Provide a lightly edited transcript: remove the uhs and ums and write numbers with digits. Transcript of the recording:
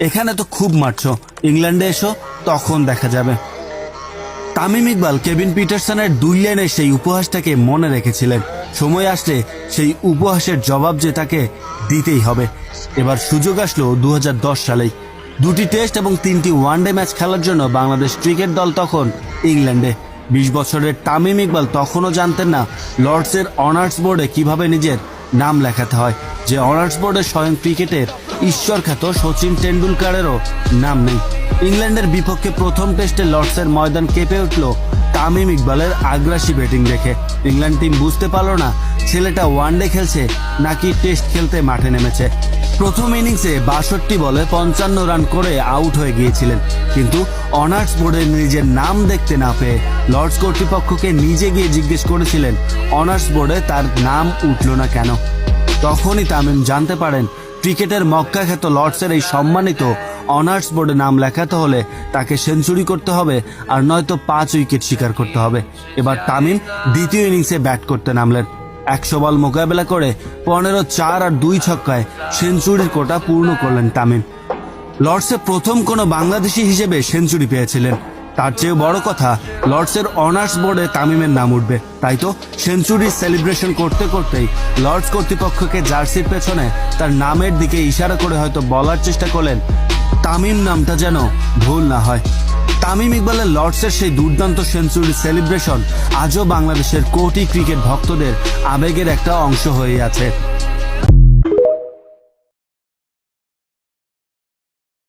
এখানে তো খুব মারছো, ইংল্যান্ডে এসো, তখন দেখা যাবে। তামিম ইকবাল কেভিন পিটারসনের 2 লাইনের সেই উপহাসটাকে মনে রেখেছিলেন। সময় আসলে সেই উপহাসের জবাব যে তাকে দিতেই হবে। এবার সুযোগ আসলো 2010 সালেই। 2টি টেস্ট এবং 3টি ওয়ানডে ম্যাচ খেলার জন্য বাংলাদেশ ক্রিকেট দল তখন ইংল্যান্ডে। 20 বছরের তামিম ইকবাল তখনও জানতেন না লর্ডসের অনার্স বোর্ডে কিভাবে নিজের নাম লেখাতে হয়, যে অনার্স বোর্ডে স্বয়ং ক্রিকেটের ঈশ্বর খ্যাত সচিন টেন্ডুলকারেরও নাম নেই। ইংল্যান্ডের বিপক্ষে প্রথম টেস্টে লর্ডসের ময়দান কেঁপে উঠল তামিম ইকবালের আগ্রাসী ব্যাটিং দেখে। ইংল্যান্ড টিম বুঝতে পারল না ছেলেটা ওয়ানডে খেলছে নাকি টেস্ট খেলতে মাঠে নেমেছে। প্রথম ইনিংসে 62 বলে 55 রান করে আউট হয়ে গিয়েছিলেন, কিন্তু অনার্স বোর্ডে নিজের নাম দেখতে না পেয়ে লর্ডস কর্তৃপক্ষকে নিজে গিয়ে জিজ্ঞেস করেছিলেন অনার্স বোর্ডে তার নাম উঠল না কেন। তখনই তামিম জানতে পারেন ক্রিকেটের মক্কা খ্যাত লর্ডসের এই সম্মানিত অনার্স বোর্ডে নাম লেখাতে হলে তাকে সেঞ্চুরি করতে হবে, আর নয়তো 5 উইকেট শিকার করতে হবে। এবার তামিম দ্বিতীয় ইনিংসে ব্যাট করতে নামলেন। 100 বল মোকাবেলা করে 15 4 আর 2 ছক্কায় সেঞ্চুরির কোটা পূর্ণ করলেন তামিম। লর্ডসে প্রথম কোনো বাংলাদেশি হিসেবে সেঞ্চুরি পেয়েছিলেন। তার চেয়েও বড় কথা, লর্ডসের অনার্স বোর্ডে তামিমের নাম উঠবে। তাই তো সেঞ্চুরির সেলিব্রেশন করতে করতেই লর্ডস কর্তৃপক্ষকে জার্সির পেছনে তার নামের দিকে ইশারা করে হয়তো বলার চেষ্টা করলেন তামিম নামটা যেন ভুল না হয়। তামিম ইকবালের লর্ডসের সেই দুর্দান্ত সেঞ্চুরি সেলিব্রেশন আজও বাংলাদেশের কোটি ক্রিকেট ভক্তদের আবেগের একটা অংশ হয়ে আছে।